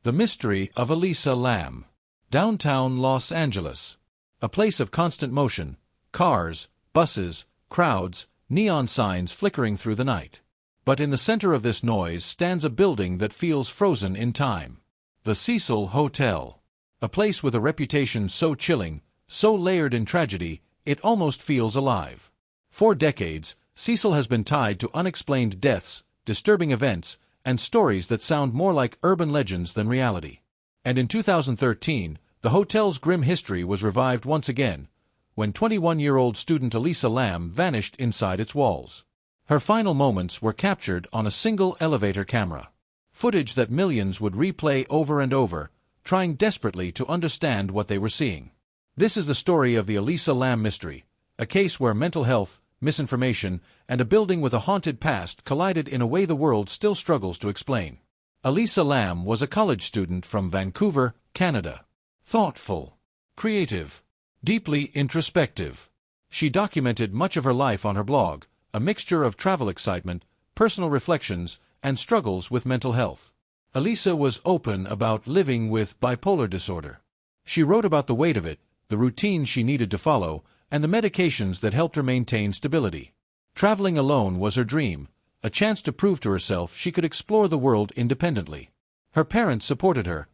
The Mystery of Elisa Lam. Downtown Los Angeles. A place of constant motion, cars, buses, crowds, neon signs flickering through the night. But in the center of this noise stands a building that feels frozen in time. The Cecil Hotel. A place with a reputation so chilling, so layered in tragedy, it almost feels alive. For decades, Cecil has been tied to unexplained deaths, disturbing events, and stories that sound more like urban legends than reality. And in 2013, the hotel's grim history was revived once again, when 21-year-old student Elisa Lam vanished inside its walls. Her final moments were captured on a single elevator camera. Footage that millions would replay over and over, trying desperately to understand what they were seeing. This is the story of the Elisa Lam mystery, a case where mental health, misinformation, and a building with a haunted past collided in a way the world still struggles to explain. Elisa Lam was a college student from Vancouver, Canada. Thoughtful, creative, deeply introspective. She documented much of her life on her blog, a mixture of travel excitement, personal reflections, and struggles with mental health. Elisa was open about living with bipolar disorder. She wrote about the weight of it, the routine she needed to follow, and the medications that helped her maintain stability. Traveling alone was her dream, a chance to prove to herself she could explore the world independently. Her parents supported her,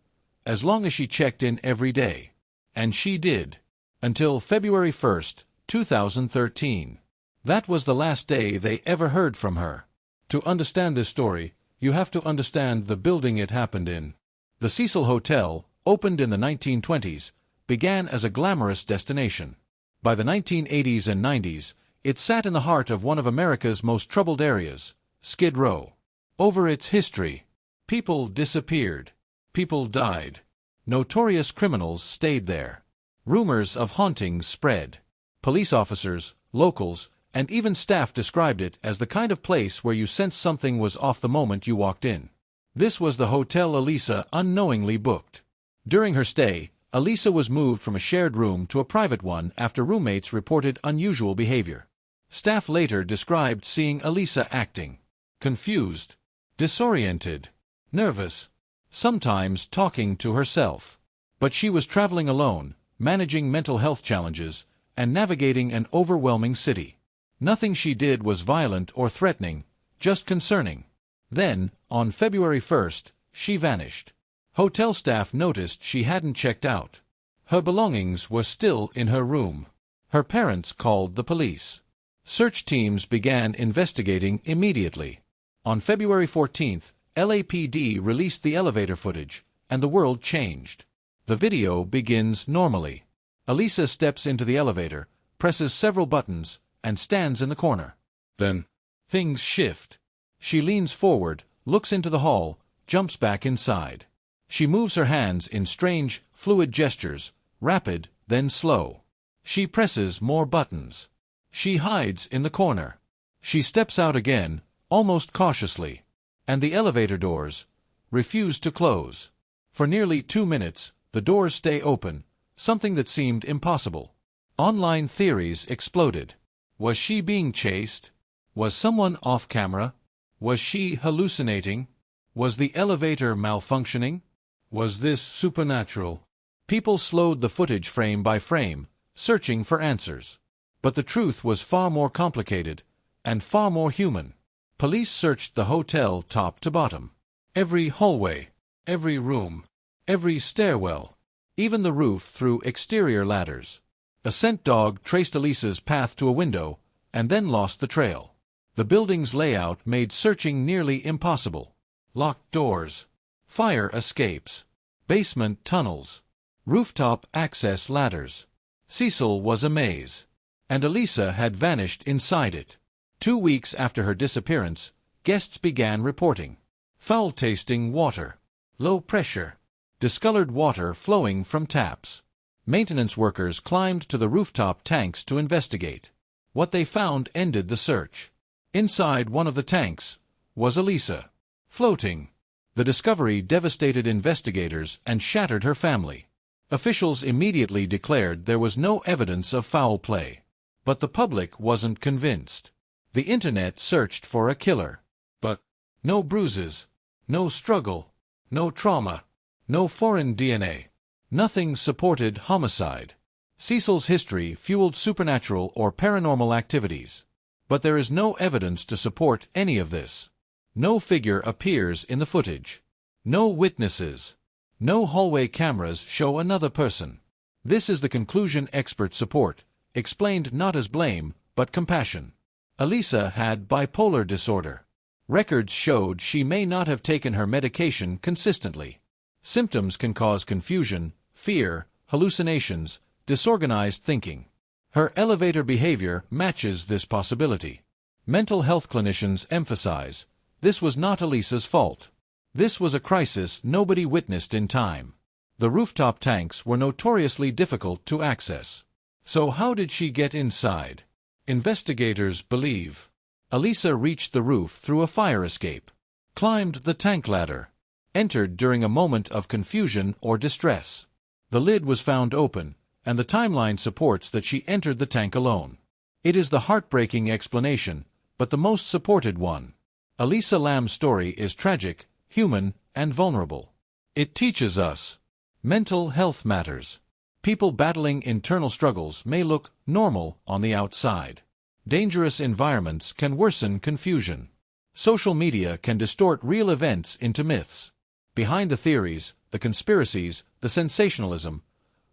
as long as she checked in every day. And she did. Until February 1st, 2013. That was the last day they ever heard from her. To understand this story, you have to understand the building it happened in. The Cecil Hotel, opened in the 1920s, began as a glamorous destination. By the 1980s and 90s, it sat in the heart of one of America's most troubled areas, Skid Row. Over its history, people disappeared. People died. Notorious criminals stayed there. Rumors of hauntings spread. Police officers, locals, and even staff described it as the kind of place where you sensed something was off the moment you walked in. This was the hotel Elisa unknowingly booked. During her stay, Elisa was moved from a shared room to a private one after roommates reported unusual behavior. Staff later described seeing Elisa acting confused, disoriented, nervous, sometimes talking to herself. But she was traveling alone, managing mental health challenges, and navigating an overwhelming city. Nothing she did was violent or threatening, just concerning. Then, on February 1st, she vanished. Hotel staff noticed she hadn't checked out. Her belongings were still in her room. Her parents called the police. Search teams began investigating immediately. On February 14th, LAPD released the elevator footage, and the world changed. The video begins normally. Elisa steps into the elevator, presses several buttons, and stands in the corner. Then, things shift. She leans forward, looks into the hall, jumps back inside. She moves her hands in strange, fluid gestures, rapid, then slow. She presses more buttons. She hides in the corner. She steps out again, almost cautiously. And the elevator doors refuse to close. For nearly 2 minutes, the doors stay open, something that seemed impossible. Online theories exploded. Was she being chased? Was someone off camera? Was she hallucinating? Was the elevator malfunctioning? Was this supernatural? People slowed the footage frame by frame, searching for answers. But the truth was far more complicated, and far more human. Police searched the hotel top to bottom. Every hallway, every room, every stairwell, even the roof through exterior ladders. A scent dog traced Elisa's path to a window, and then lost the trail. The building's layout made searching nearly impossible. Locked doors, fire escapes, basement tunnels, rooftop access ladders. Cecil was a maze, and Elisa had vanished inside it. 2 weeks after her disappearance, guests began reporting. Foul-tasting water, low pressure, discolored water flowing from taps. Maintenance workers climbed to the rooftop tanks to investigate. What they found ended the search. Inside one of the tanks was Elisa, floating. The discovery devastated investigators and shattered her family. Officials immediately declared there was no evidence of foul play. But the public wasn't convinced. The internet searched for a killer. But no bruises, no struggle, no trauma. No foreign DNA. Nothing supported homicide. Cecil's history fueled supernatural or paranormal activities. But there is no evidence to support any of this. No figure appears in the footage. No witnesses. No hallway cameras show another person. This is the conclusion experts support, explained not as blame, but compassion. Elisa had bipolar disorder. Records showed she may not have taken her medication consistently. Symptoms can cause confusion, fear, hallucinations, disorganized thinking. Her elevator behavior matches this possibility. Mental health clinicians emphasize, this was not Elisa's fault. This was a crisis nobody witnessed in time. The rooftop tanks were notoriously difficult to access. So how did she get inside? Investigators believe Elisa reached the roof through a fire escape, climbed the tank ladder, entered during a moment of confusion or distress. The lid was found open, and the timeline supports that she entered the tank alone. It is the heartbreaking explanation, but the most supported one. Elisa Lam's story is tragic, human, and vulnerable. It teaches us mental health matters. People battling internal struggles may look normal on the outside. Dangerous environments can worsen confusion. Social media can distort real events into myths. Behind the theories, the conspiracies, the sensationalism,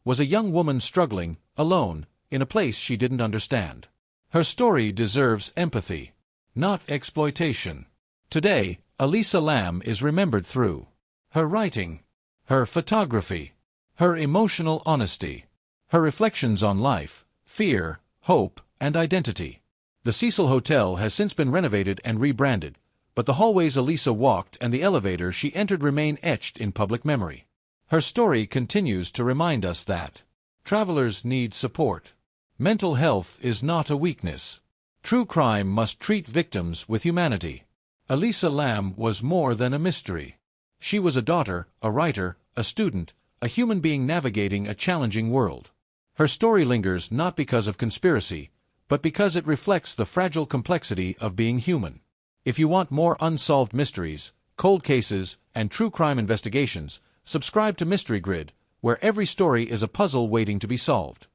was a young woman struggling, alone, in a place she didn't understand. Her story deserves empathy, not exploitation. Today, Elisa Lam is remembered through her writing, her photography, her emotional honesty, her reflections on life, fear, hope, and identity. The Cecil Hotel has since been renovated and rebranded, but the hallways Elisa walked and the elevator she entered remain etched in public memory. Her story continues to remind us that travelers need support. Mental health is not a weakness. True crime must treat victims with humanity. Elisa Lam was more than a mystery. She was a daughter, a writer, a student, a human being navigating a challenging world. Her story lingers not because of conspiracy, but because it reflects the fragile complexity of being human. If you want more unsolved mysteries, cold cases, and true crime investigations, subscribe to Mystery Grid, where every story is a puzzle waiting to be solved.